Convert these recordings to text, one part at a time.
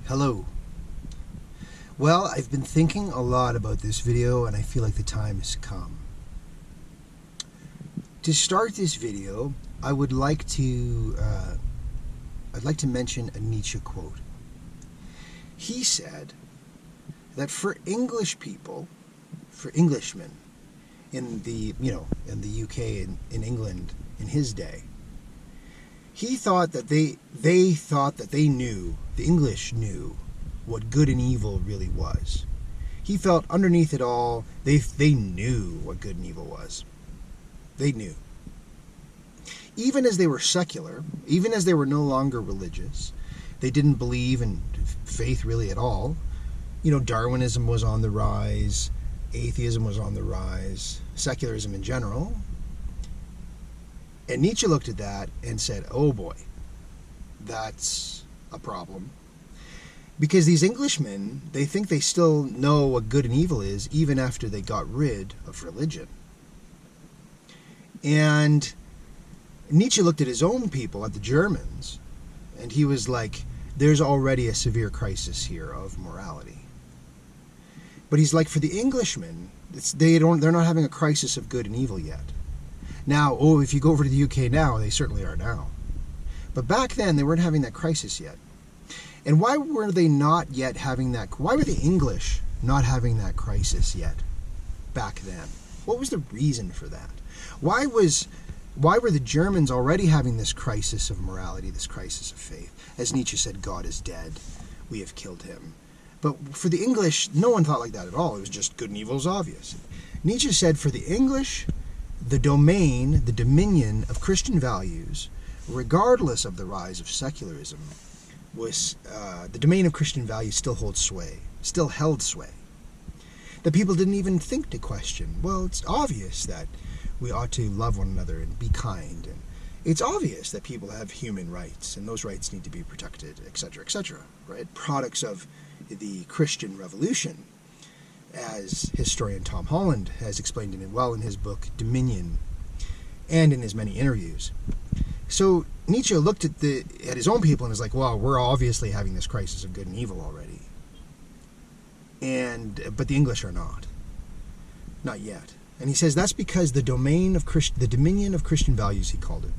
Hello. Well, I've been thinking a lot about this video and I feel like the time has come. To start this video, I would like to mention a Nietzsche quote. He said that for English people, for Englishmen in the UK and in England in his day, he thought that they thought that they knew, the English knew what good and evil really was. He felt underneath it all, they knew what good and evil was. They knew. Even as they were secular, even as they were no longer religious, they didn't believe in faith really at all. Darwinism was on the rise, atheism was on the rise, secularism in general. And Nietzsche looked at that and said, oh boy, that's a problem. Because these Englishmen, they think they still know what good and evil is even after they got rid of religion. And Nietzsche looked at his own people, at the Germans, and he was like, there's already a severe crisis here of morality. But he's like, for the Englishmen, they're not having a crisis of good and evil yet. Now, if you go over to the UK now, they certainly are now. But back then, they weren't having that crisis yet. And why were they not yet having that? Why were the English not having that crisis yet back then? What was the reason for that? Why were the Germans already having this crisis of morality, this crisis of faith? As Nietzsche said, God is dead. We have killed him. But for the English, no one thought like that at all. It was just good and evil is obvious. Nietzsche said for the English, the dominion of Christian values, regardless of the rise of secularism, was the domain of Christian values still held sway. The people didn't even think to question, well, it's obvious that we ought to love one another and be kind, and it's obvious that people have human rights, and those rights need to be protected, etc., etc., right? Products of the Christian Revolution, as historian Tom Holland has explained it well in his book Dominion and in his many interviews. So Nietzsche looked at his own people and was like, well, we're obviously having this crisis of good and evil already. But the English are not yet. And he says that's because the dominion of Christian values, he called it,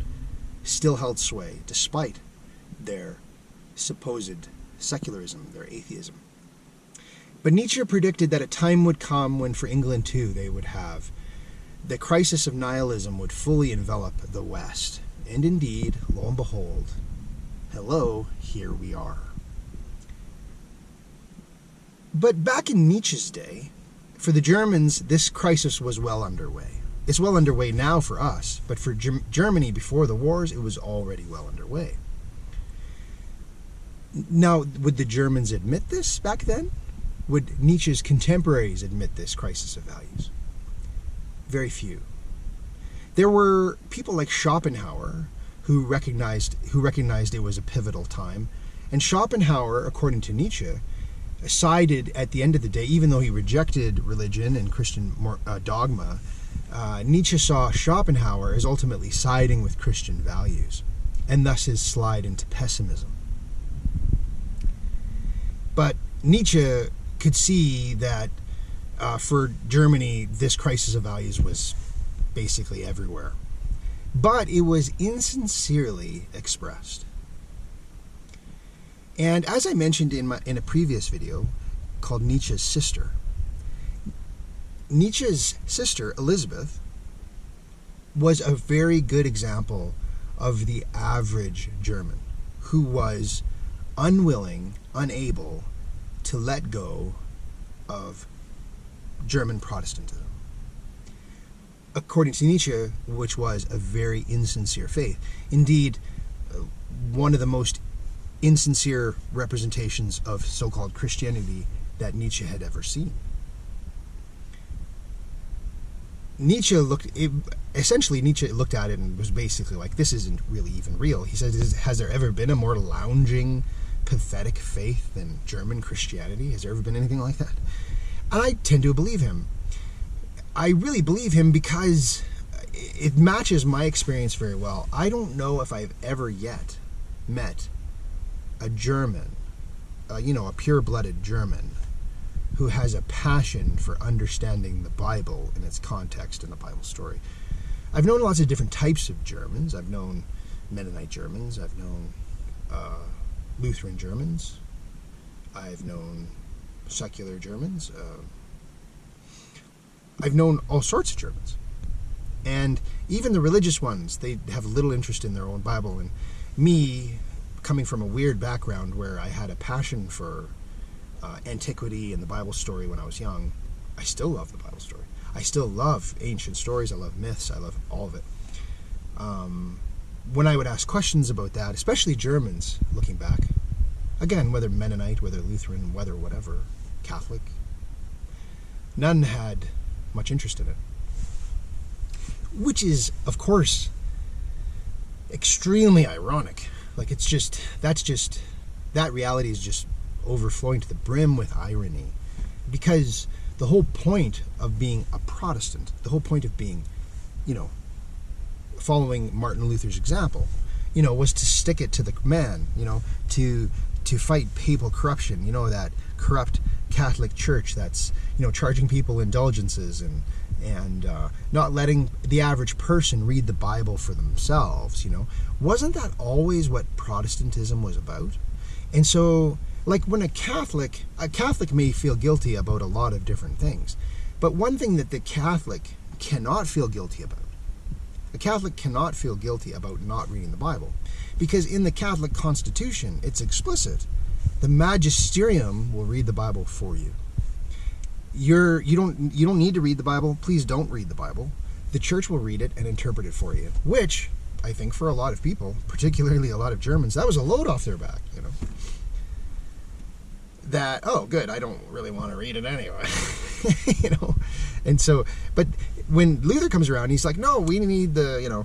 still held sway despite their supposed secularism, their atheism. But Nietzsche predicted that a time would come when for England too the crisis of nihilism would fully envelop the West. And indeed, lo and behold, hello, here we are. But back in Nietzsche's day, for the Germans, this crisis was well underway. It's well underway now for us, but for Germany before the wars, it was already well underway. Now, would the Germans admit this back then? Would Nietzsche's contemporaries admit this crisis of values? Very few. There were people like Schopenhauer who recognized it was a pivotal time, and Schopenhauer, according to Nietzsche, sided at the end of the day, even though he rejected religion and Christian dogma, Nietzsche saw Schopenhauer as ultimately siding with Christian values, and thus his slide into pessimism. But Nietzsche could see that for Germany, this crisis of values was basically everywhere. But it was insincerely expressed. And as I mentioned in a previous video called Nietzsche's Sister, Nietzsche's sister, Elizabeth, was a very good example of the average German who was unwilling, unable to let go of German Protestantism. According to Nietzsche, which was a very insincere faith. Indeed, one of the most insincere representations of so-called Christianity that Nietzsche had ever seen. Nietzsche looked at it and was basically like, this isn't really even real. He said, has there ever been a more lounging, pathetic faith than German Christianity? Has there ever been anything like that? And I tend to believe him. I really believe him because it matches my experience very well. I don't know if I've ever yet met a German, a pure-blooded German who has a passion for understanding the Bible in its context and the Bible story. I've known lots of different types of Germans. I've known Mennonite Germans. I've known Lutheran Germans. I've known secular Germans. I've known all sorts of Germans. And even the religious ones, they have little interest in their own Bible. And me, coming from a weird background where I had a passion for antiquity and the Bible story when I was young, I still love the Bible story. I still love ancient stories. I love myths. I love all of it. When I would ask questions about that, especially Germans, looking back, again, whether Mennonite, whether Lutheran, whether whatever, Catholic, none had much interest in it. Which is, of course, extremely ironic. Like, that reality is just overflowing to the brim with irony. Because the whole point of being a Protestant, the whole point of being, following Martin Luther's example, was to stick it to the man, to fight papal corruption, that corrupt Catholic Church that's, charging people indulgences and not letting the average person read the Bible for themselves, Wasn't that always what Protestantism was about? And so, like, when a Catholic may feel guilty about a lot of different things, but one thing that the Catholic cannot feel guilty about, a Catholic cannot feel guilty about not reading the Bible, because in the Catholic Constitution, it's explicit. The magisterium will read the Bible for you. You don't need to read the Bible. Please don't read the Bible. The church will read it and interpret it for you, which I think for a lot of people, particularly a lot of Germans, that was a load off their back, That, oh, good, I don't really want to read it anyway, And so, but when Luther comes around, he's like, no, we need the,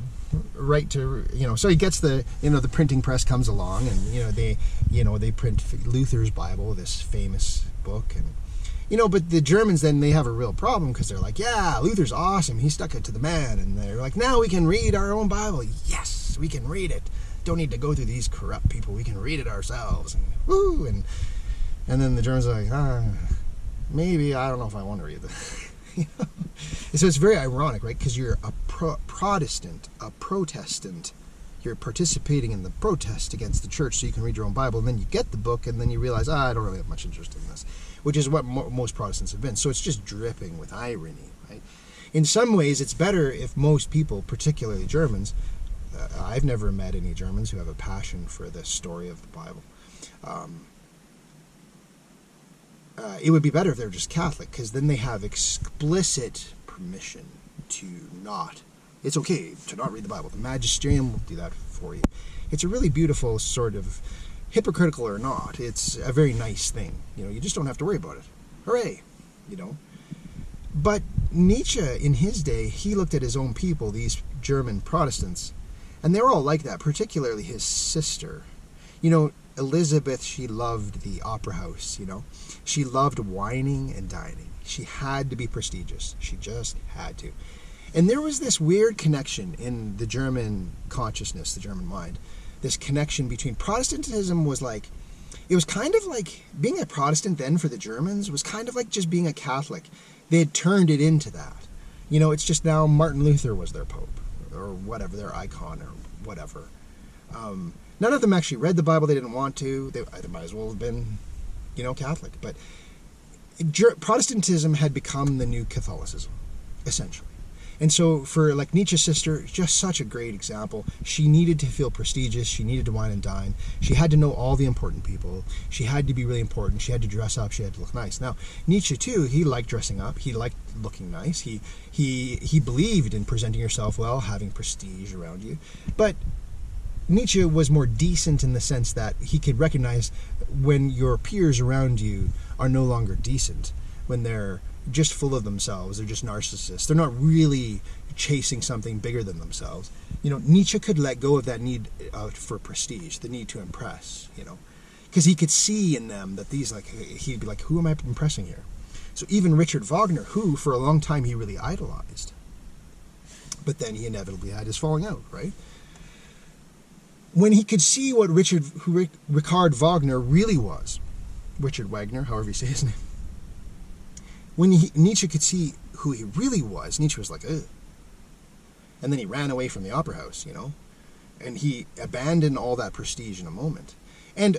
right to, so he gets the printing press comes along, and, they print Luther's Bible, this famous book, and, but the Germans, then they have a real problem, because they're like, yeah, Luther's awesome, he stuck it to the man, and they're like, now we can read our own Bible. Yes, we can read it. Don't need to go through these corrupt people. We can read it ourselves, and woo, and then the Germans are like, maybe, I don't know if I want to read this. And so it's very ironic, right? Because you're a Protestant, a Protestant. You're participating in the protest against the church so you can read your own Bible, and then you get the book, and then you realize, I don't really have much interest in this, which is what most Protestants have been. So it's just dripping with irony, right? In some ways, it's better if most people, particularly Germans, I've never met any Germans who have a passion for the story of the Bible. It would be better if they were just Catholic, because then they have explicit permission to not. It's okay to not read the Bible. The magisterium will do that for you. It's a really beautiful sort of, hypocritical or not, it's a very nice thing. You just don't have to worry about it. Hooray! But Nietzsche, in his day, he looked at his own people, these German Protestants, and they were all like that, particularly his sister. Elizabeth, she loved the opera house, She loved wining and dining. She had to be prestigious. She just had to. And there was this weird connection in the German consciousness, the German mind. This connection between Protestantism was like, it was kind of like, being a Protestant then for the Germans was kind of like just being a Catholic. They had turned it into that. It's just now Martin Luther was their pope, or whatever, their icon, or whatever. None of them actually read the Bible. They didn't want to. They might as well have been, Catholic. But Protestantism had become the new Catholicism, essentially. And so for, like, Nietzsche's sister, just such a great example. She needed to feel prestigious. She needed to wine and dine. She had to know all the important people. She had to be really important. She had to dress up. She had to look nice. Now, Nietzsche, too, he liked dressing up. He liked looking nice. He believed in presenting yourself well, having prestige around you. But Nietzsche was more decent in the sense that he could recognize when your peers around you are no longer decent, when they're just full of themselves, they're just narcissists, they're not really chasing something bigger than themselves. Nietzsche could let go of that need for prestige, the need to impress, because he could see in them that he'd be like, who am I impressing here? So even Richard Wagner, who for a long time he really idolized, but then he inevitably had his falling out, right? When he could see what Richard Wagner really was, Richard Wagner, however you say his name. When Nietzsche could see who he really was, Nietzsche was like, ugh. And then he ran away from the opera house, and he abandoned all that prestige in a moment. And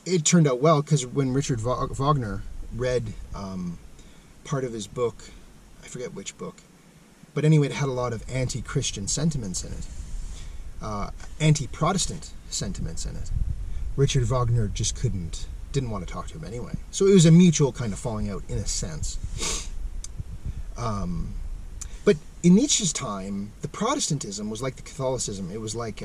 it turned out well, because when Richard Wagner read part of his book, I forget which book, but anyway, it had a lot of anti-Christian sentiments in it, anti-Protestant sentiments in it. Richard Wagner just didn't want to talk to him anyway. So it was a mutual kind of falling out in a sense. But in Nietzsche's time, the Protestantism was like the Catholicism. It was like,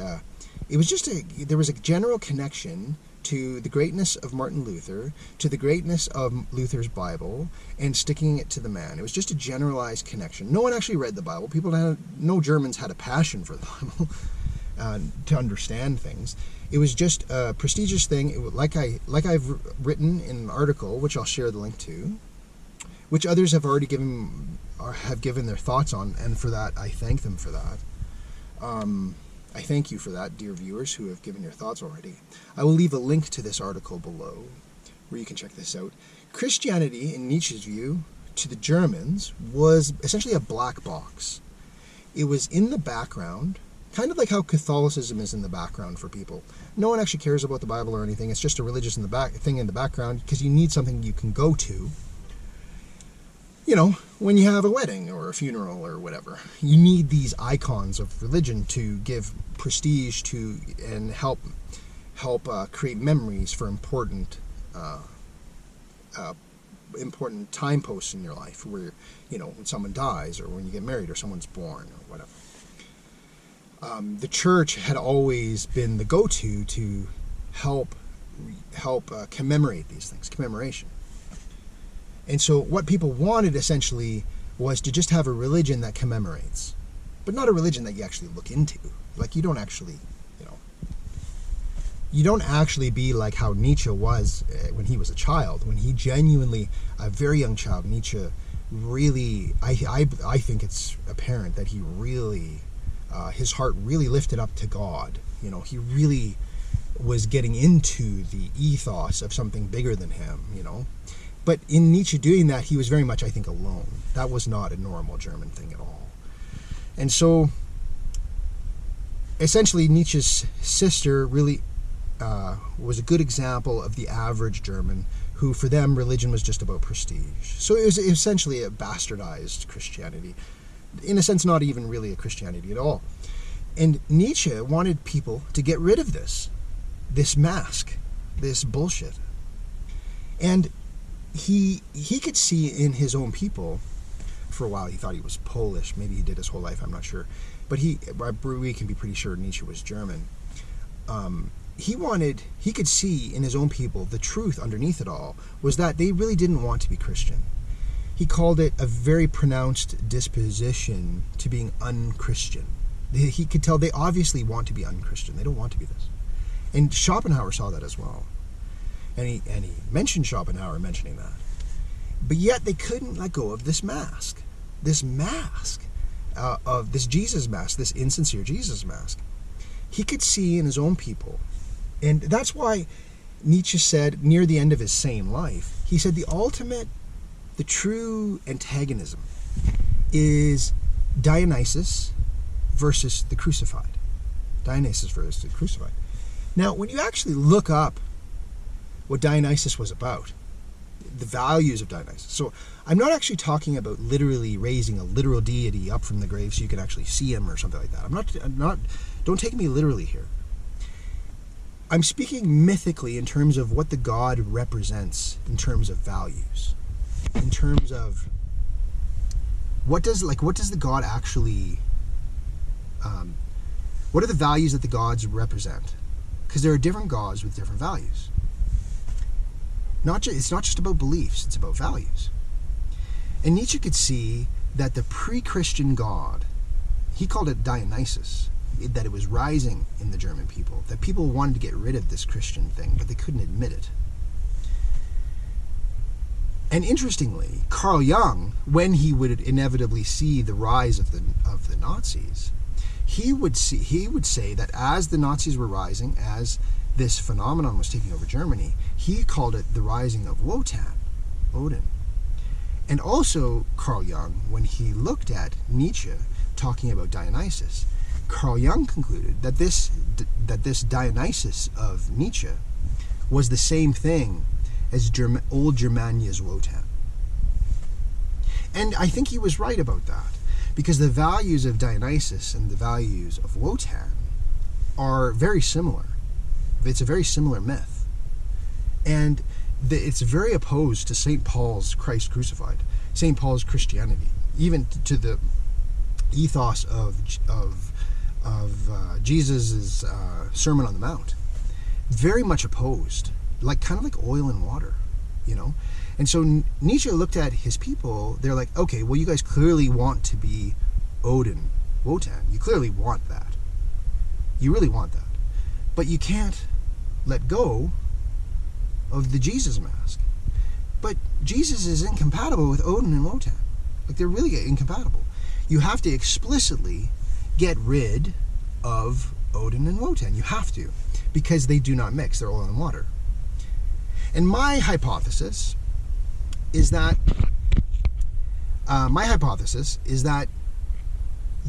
there was a general connection to the greatness of Martin Luther, to the greatness of Luther's Bible, and sticking it to the man. It was just a generalized connection. No one actually read the Bible. No Germans had a passion for the Bible to understand things. It was just a prestigious thing. Like I've written in an article, which I'll share the link to, which others have already given their thoughts on, and for that I thank them for that. I thank you for that, dear viewers, who have given your thoughts already. I will leave a link to this article below, where you can check this out. Christianity, in Nietzsche's view, to the Germans, was essentially a black box. It was in the background, kind of like how Catholicism is in the background for people. No one actually cares about the Bible or anything. It's just a religious thing in the background, because you need something you can go to. When you have a wedding or a funeral or whatever, you need these icons of religion to give prestige to and help create memories for important time posts in your life, where when someone dies, or when you get married, or someone's born, or whatever. The church had always been the go-to to help commemorate these things, commemoration. And so what people wanted essentially was to just have a religion that commemorates, but not a religion that you actually look into. Like, you don't actually be like how Nietzsche was when he was a child. When he genuinely, a very young child, Nietzsche really, I think it's apparent that he really, his heart really lifted up to God. He really was getting into the ethos of something bigger than him, But in Nietzsche doing that, he was very much, I think, alone. That was not a normal German thing at all. And so, essentially, Nietzsche's sister really was a good example of the average German, who, for them, religion was just about prestige. So it was essentially a bastardized Christianity. In a sense, not even really a Christianity at all. And Nietzsche wanted people to get rid of this mask, this bullshit. And he could see in his own people, for a while he thought he was Polish, maybe he did his whole life, I'm not sure, but we can be pretty sure Nietzsche was German. He could see in his own people the truth underneath it all was that they really didn't want to be Christian. He called it a very pronounced disposition to being unchristian. He could tell they obviously want to be unchristian. They don't want to be this. And Schopenhauer saw that as well. And he mentioned Schopenhauer mentioning that. But yet they couldn't let go of this mask of this Jesus mask, this insincere Jesus mask. He could see in his own people. And that's why Nietzsche said, near the end of his sane life, he said the true antagonism is Dionysus versus the crucified. Dionysus versus the crucified. Now, when you actually look up what Dionysus was about, the values of Dionysus. So I'm not actually talking about literally raising a literal deity up from the grave so you can actually see him or something like that. I'm not, don't take me literally here. I'm speaking mythically in terms of what the god represents in terms of values. In terms of what does the god actually, what are the values that the gods represent? Because there are different gods with different values. It's not just about beliefs, it's about values. And Nietzsche could see that the pre-Christian god, he called it Dionysus, that it was rising in the German people, that people wanted to get rid of this Christian thing, but they couldn't admit it. And interestingly, Carl Jung, when he would inevitably see the rise of the Nazis, he would say that as the Nazis were rising, as this phenomenon was taking over Germany, he called it the rising of Wotan, Odin. And also Carl Jung, when he looked at Nietzsche talking about Dionysus, Carl Jung concluded that this Dionysus of Nietzsche was the same thing as old Germania's Wotan. And I think he was right about that, because the values of Dionysus and the values of Wotan are very similar. It's a very similar myth. And it's very opposed to St. Paul's Christ crucified, St. Paul's Christianity, even to the ethos of Jesus' Sermon on the Mount. Very much opposed, kind of like oil and water, you know? And so Nietzsche looked at his people, they're like, okay, well, you guys clearly want to be Odin, Wotan. You clearly want that. You really want that. But you can't let go of the Jesus mask. But Jesus is incompatible with Odin and Wotan. They're really incompatible. You have to explicitly get rid of Odin and Wotan. You have to, because they do not mix. They're oil and water. And my hypothesis is that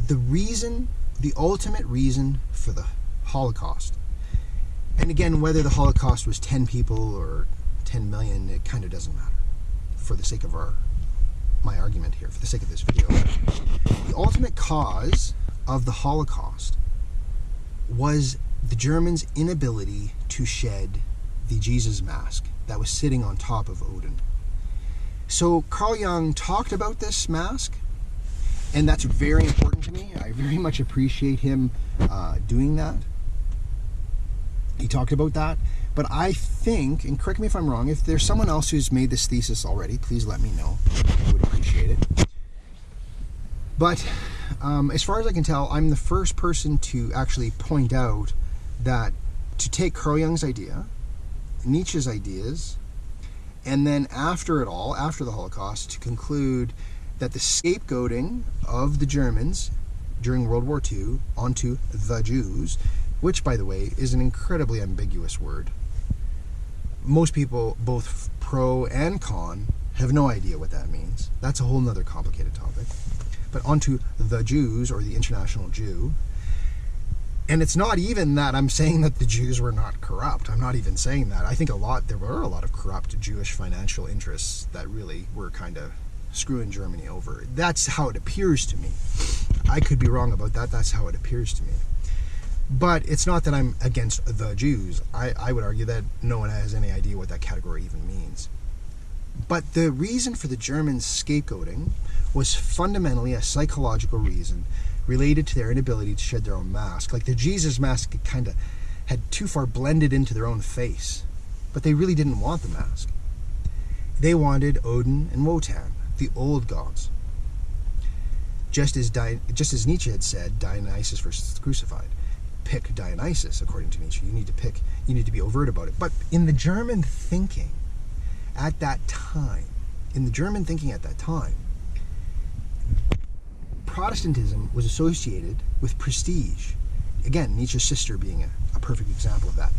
the ultimate reason for the Holocaust, and again, whether the Holocaust was 10 people or 10 million, it kind of doesn't matter for the sake of my argument here, for the sake of this video. The ultimate cause of the Holocaust was the Germans' inability to shed the Jesus mask that was sitting on top of Odin. So Carl Jung talked about this mask, and that's very important to me. I very much appreciate him doing that. He talked about that. But I think, and correct me if I'm wrong, if there's someone else who's made this thesis already, please let me know. I would appreciate it. But as far as I can tell, I'm the first person to actually point out that to take Carl Jung's idea, Nietzsche's ideas, and then after it all, after the Holocaust, to conclude that the scapegoating of the Germans during World War II onto the Jews, which, by the way, is an incredibly ambiguous word. Most people, both pro and con, have no idea what that means. That's a whole nother complicated topic. But onto the Jews, or the international Jew. And it's not even that I'm saying that the Jews were not corrupt. I'm not even saying that. I think there were a lot of corrupt Jewish financial interests that really were kind of screwing Germany over. That's how it appears to me. I could be wrong about that. That's how it appears to me. But it's not that I'm against the Jews. I would argue that no one has any idea what that category even means. But the reason for the Germans scapegoating was fundamentally a psychological reason related to their inability to shed their own mask. Like the Jesus mask kind of had too far blended into their own face. But they really didn't want the mask. They wanted Odin and Wotan, the old gods. Just as Nietzsche had said, Dionysus versus crucified. Pick Dionysus, according to Nietzsche. You need to be overt about it. But in the German thinking at that time, Protestantism was associated with prestige. Again, Nietzsche's sister being a perfect example of that.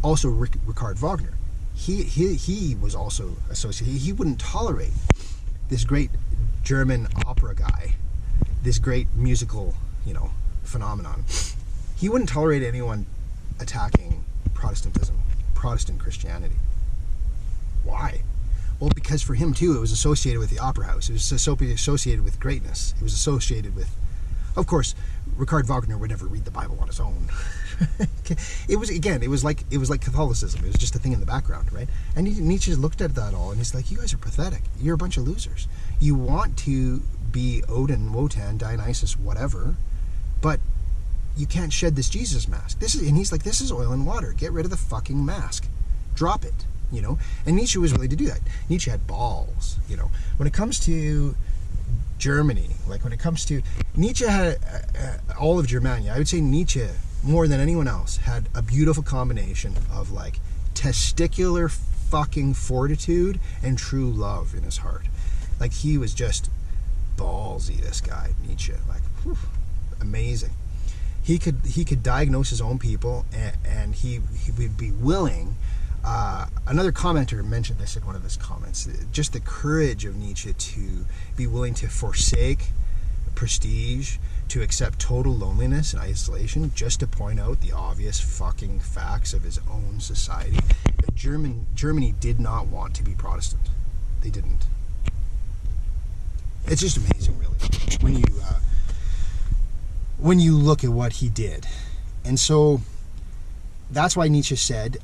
Also, Richard Wagner. He was also associated. He wouldn't tolerate this great German opera guy, this great musical, phenomenon. He wouldn't tolerate anyone attacking Protestantism, Protestant Christianity. Why? Well, because for him, too, it was associated with the opera house. It was associated with greatness. It was associated with... Of course, Richard Wagner would never read the Bible on his own. It was like Catholicism. It was just a thing in the background, right? And Nietzsche looked at that all, and he's like, you guys are pathetic. You're a bunch of losers. You want to be Odin, Wotan, Dionysus, whatever, but you can't shed this Jesus mask. And he's like, this is oil and water. Get rid of the fucking mask. Drop it. And Nietzsche was willing to do that. Nietzsche had balls, When it comes to Germany, Nietzsche had all of Germania. I would say Nietzsche, more than anyone else, had a beautiful combination of testicular fucking fortitude and true love in his heart. He was just ballsy, this guy, Nietzsche. Whew, amazing. he could diagnose his own people, and he would be willing. Another commenter mentioned this in one of his comments, just the courage of Nietzsche to be willing to forsake prestige, to accept total loneliness and isolation, just to point out the obvious fucking facts of his own society. Germany did not want to be Protestant. They didn't. It's just amazing, really, when you look at what he did. And so that's why Nietzsche said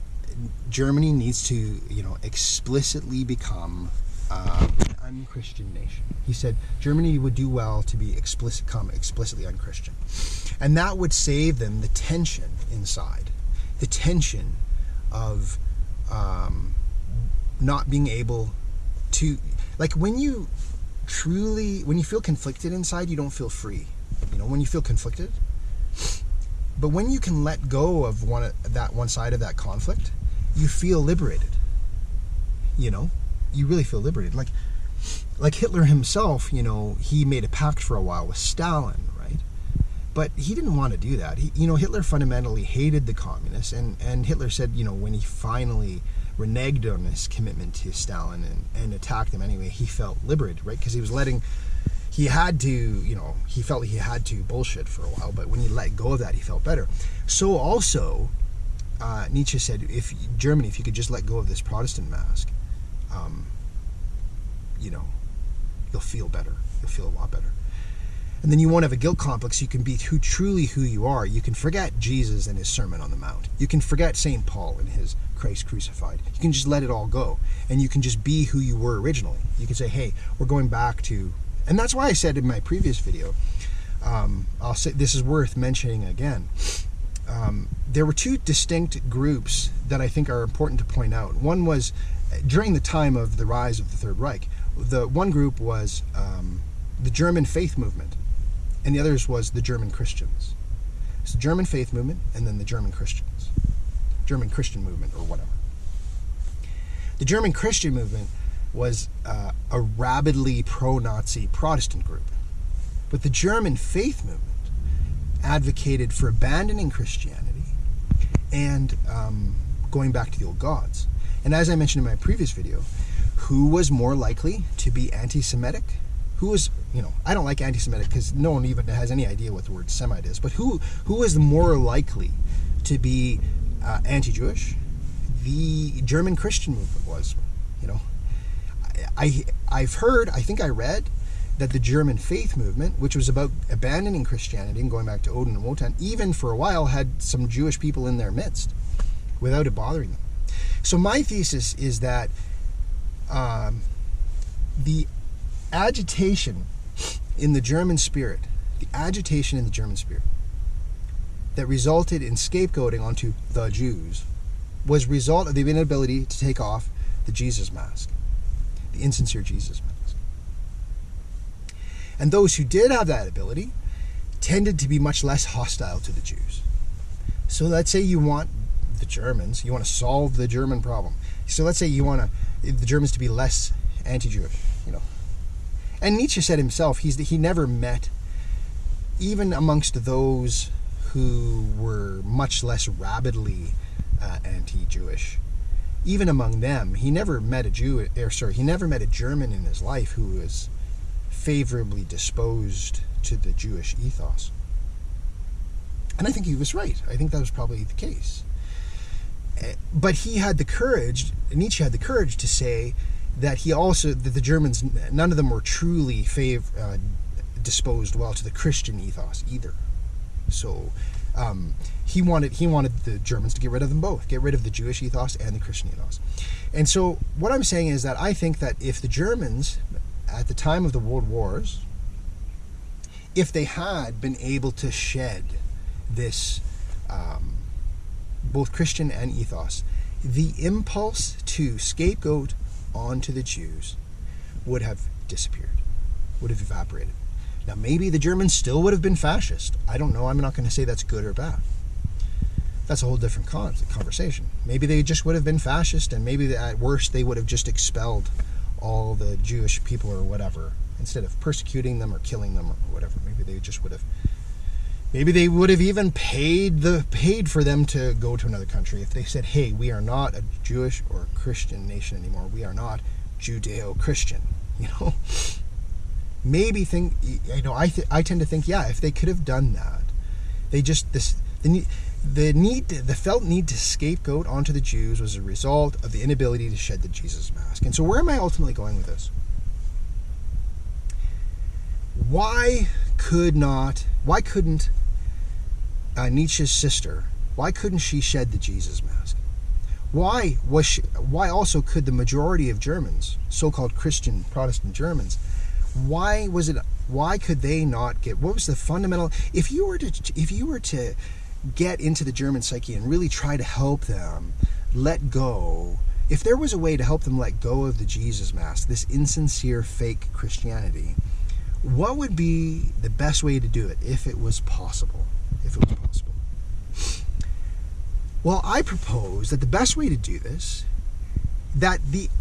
Germany needs to, explicitly become an unchristian nation. He said Germany would do well to become explicitly unchristian. And that would save them the tension inside, the tension of not being able to, like, when you feel conflicted inside, you don't feel free. When you feel conflicted. But when you can let go of one side of that conflict, you feel liberated. You really feel liberated. Like Hitler himself, he made a pact for a while with Stalin, right? But he didn't want to do that. Hitler fundamentally hated the communists, and Hitler said, when he finally reneged on his commitment to Stalin and attacked them anyway, he felt liberated, right? Because he felt he had to bullshit for a while, but when he let go of that, he felt better. So also, Nietzsche said, if you could just let go of this Protestant mask, you'll feel better. You'll feel a lot better. And then you won't have a guilt complex. You can be truly who you are. You can forget Jesus and his Sermon on the Mount. You can forget St. Paul and his Christ crucified. You can just let it all go. And you can just be who you were originally. You can say, hey, we're going back to... And that's why I said in my previous video, I'll say this is worth mentioning again. There were two distinct groups that I think are important to point out. One was during the time of the rise of the Third Reich. The one group was the German faith movement, and the others was the German Christians. It's the German faith movement and then the German Christians. German Christian movement or whatever. The German Christian movement was a rabidly pro-Nazi Protestant group. But the German faith movement advocated for abandoning Christianity and going back to the old gods. And as I mentioned in my previous video, who was more likely to be anti-Semitic? Who was, I don't like anti-Semitic because no one even has any idea what the word Semite is, but who was more likely to be anti-Jewish? The German Christian movement was, I think I read that the German faith movement, which was about abandoning Christianity and going back to Odin and Wotan, even for a while had some Jewish people in their midst without it bothering them. So my thesis is that the agitation in the German spirit, that resulted in scapegoating onto the Jews was a result of the inability to take off the Jesus mask, the insincere Jesus mask. And those who did have that ability tended to be much less hostile to the Jews. So let's say you want the Germans, you want to solve the German problem. So let's say you want the Germans to be less anti-Jewish, And Nietzsche said himself, he never met, even amongst those who were much less rabidly anti-Jewish, even among them, he never met a German in his life who was favorably disposed to the Jewish ethos. And I think he was right. I think that was probably the case. But Nietzsche had the courage to say that the Germans, none of them were truly disposed well to the Christian ethos either. So he wanted the Germans to get rid of them both, get rid of the Jewish ethos and the Christian ethos. And so what I'm saying is that I think that if the Germans, at the time of the World Wars, if they had been able to shed this both Christian and ethos, the impulse to scapegoat onto the Jews would have disappeared, would have evaporated. Now, maybe the Germans still would have been fascist. I don't know. I'm not going to say that's good or bad. That's a whole different conversation. Maybe they just would have been fascist, and maybe at worst they would have just expelled all the Jewish people or whatever, instead of persecuting them or killing them or whatever. Maybe they just would have, Maybe they would have even paid for them to go to another country if they said, "Hey, we are not a Jewish or Christian nation anymore. We are not Judeo-Christian." You know, maybe think. You know, I tend to think, yeah, if they could have done that, they just the felt need to scapegoat onto the Jews was a result of the inability to shed the Jesus mask. And so, where am I ultimately going with this? Why couldn't Nietzsche's sister, why couldn't she shed the Jesus mask? Why also could the majority of Germans, so-called Christian Protestant Germans, why could they not get, what was the fundamental, if you were to get into the German psyche and really try to help them let go, if there was a way to help them let go of the Jesus mask, this insincere fake Christianity, what would be the best way to do it if it was possible? Well, I propose that the best way to do this,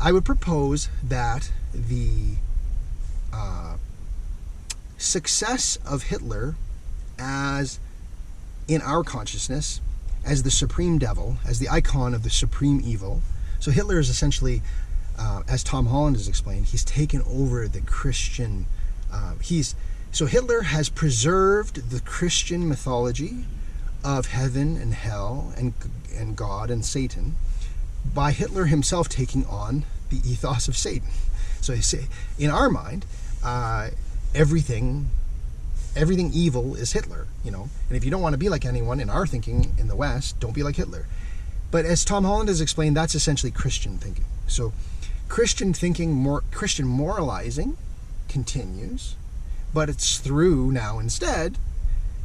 I would propose that the success of Hitler as, in our consciousness, as the supreme devil, as the icon of the supreme evil. So Hitler is essentially, as Tom Holland has explained, he's taken over the Christian. So Hitler has preserved the Christian mythology of heaven and hell and God and Satan by Hitler himself taking on the ethos of Satan. So you say, in our mind, everything evil is Hitler, you know. And if you don't want to be like anyone in our thinking in the West, don't be like Hitler. But as Tom Holland has explained, that's essentially Christian thinking. So Christian thinking, Christian moralizing continues, but it's through now instead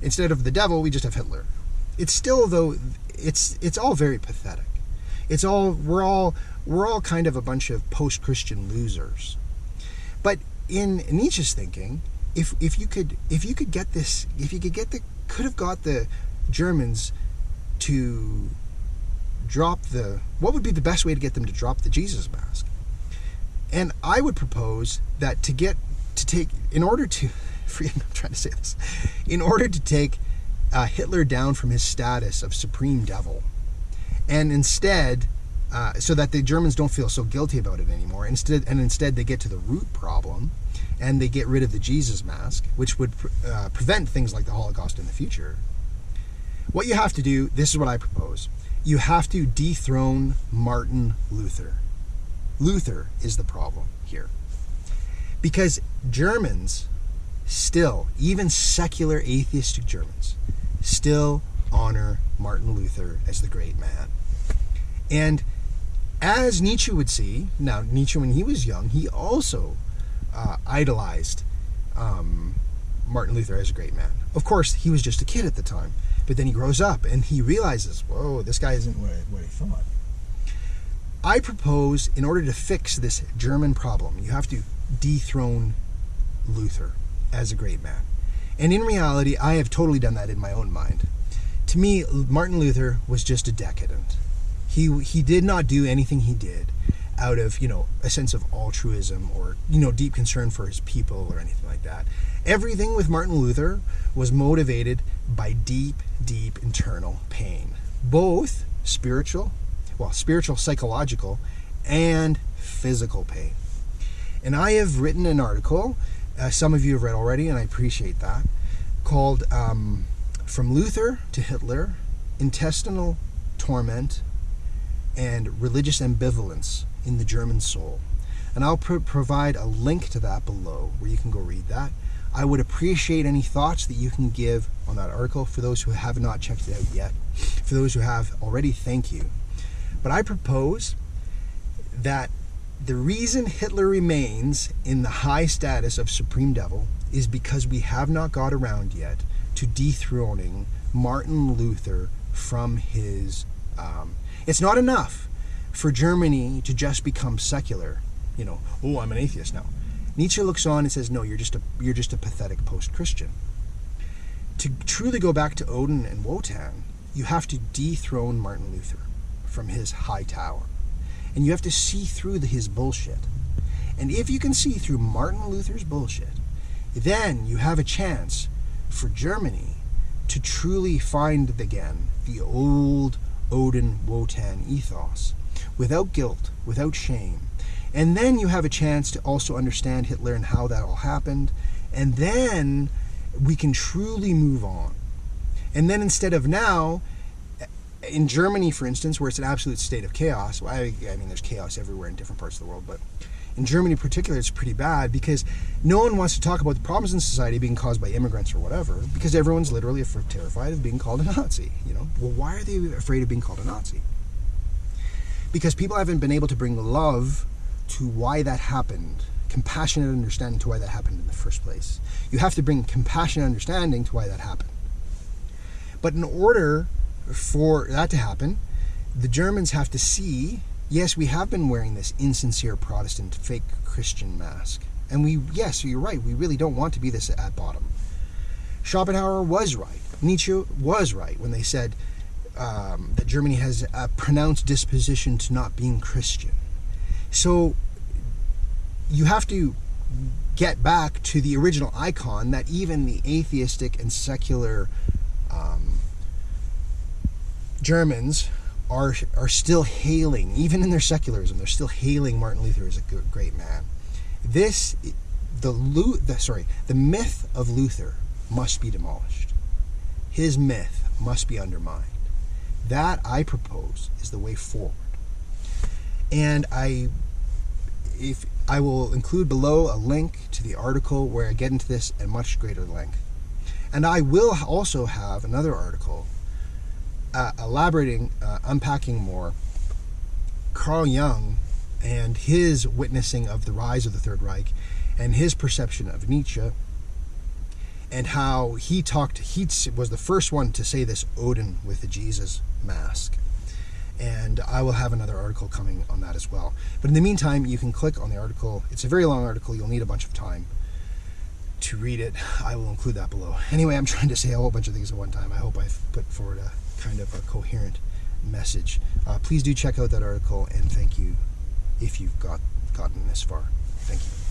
of the devil, we just have Hitler. It's still, though, it's all very pathetic. We're all kind of a bunch of post-Christian losers. But in Nietzsche's thinking, if you could get the Germans to drop what would be the best way to get them to drop the Jesus mask? And I would propose that in order to take Hitler down from his status of supreme devil, and instead, so that the Germans don't feel so guilty about it anymore, instead they get to the root problem, and they get rid of the Jesus mask, which would prevent things like the Holocaust in the future. What you have to do, this is what I propose, you have to dethrone Martin Luther. Luther is the problem here. Because Germans still, even secular atheistic Germans, still honor Martin Luther as the great man. And as Nietzsche would see, now Nietzsche when he was young, he also idolized Martin Luther as a great man. Of course, he was just a kid at the time, but then he grows up and he realizes, whoa, this guy isn't what he thought. I propose, in order to fix this German problem, you have to dethrone Luther as a great man. And in reality, I have totally done that in my own mind. To me, Martin Luther was just a decadent. He did not do anything he did out of, a sense of altruism or, deep concern for his people or anything like that. Everything with Martin Luther was motivated by deep, deep internal pain. Both spiritual, psychological, and physical pain. And I have written an article, some of you have read already, and I appreciate that, called From Luther to Hitler, Intestinal Torment, and Religious Ambivalence in the German Soul. And I'll provide a link to that below where you can go read that. I would appreciate any thoughts that you can give on that article. For those who have not checked it out yet, for those who have already, thank you. But I propose that the reason Hitler remains in the high status of supreme devil is because we have not got around yet to dethroning Martin Luther from his... it's not enough for Germany to just become secular. Oh, I'm an atheist now. Nietzsche looks on and says, no, you're just a pathetic post-Christian. To truly go back to Odin and Wotan, you have to dethrone Martin Luther from his high tower. And you have to see through his bullshit. And if you can see through Martin Luther's bullshit, then you have a chance for Germany to truly find again the old Odin Wotan ethos, without guilt, without shame. And then you have a chance to also understand Hitler and how that all happened. And then we can truly move on. And then instead of now, in Germany, for instance, where it's an absolute state of chaos, well, I mean, there's chaos everywhere in different parts of the world, but in Germany in particular, it's pretty bad because no one wants to talk about the problems in society being caused by immigrants or whatever, because everyone's literally terrified of being called a Nazi. Well, why are they afraid of being called a Nazi? Because people haven't been able to bring love to why that happened, compassionate understanding to why that happened in the first place. You have to bring compassionate understanding to why that happened. But in order for that to happen, the Germans have to see, yes, we have been wearing this insincere Protestant fake Christian mask. And yes, you're right, we really don't want to be this at bottom. Schopenhauer was right. Nietzsche was right when they said that Germany has a pronounced disposition to not being Christian. So you have to get back to the original icon that even the atheistic and secular Germans are still hailing, even in their secularism, they're still hailing Martin Luther as a great man. The myth of Luther must be demolished. His myth must be undermined. That, I propose, is the way forward. And I will include below a link to the article where I get into this at much greater length. And I will also have another article elaborating, unpacking more Carl Jung and his witnessing of the rise of the Third Reich and his perception of Nietzsche, and how he was the first one to say this Odin with the Jesus mask. And I will have another article coming on that as well. But in the meantime, you can click on the article. It's a very long article. You'll need a bunch of time to read it. I will include that below. Anyway, I'm trying to say a whole bunch of things at one time. I hope I've put forward a kind of a coherent message. Please do check out that article, and thank you if you've gotten this far. Thank you.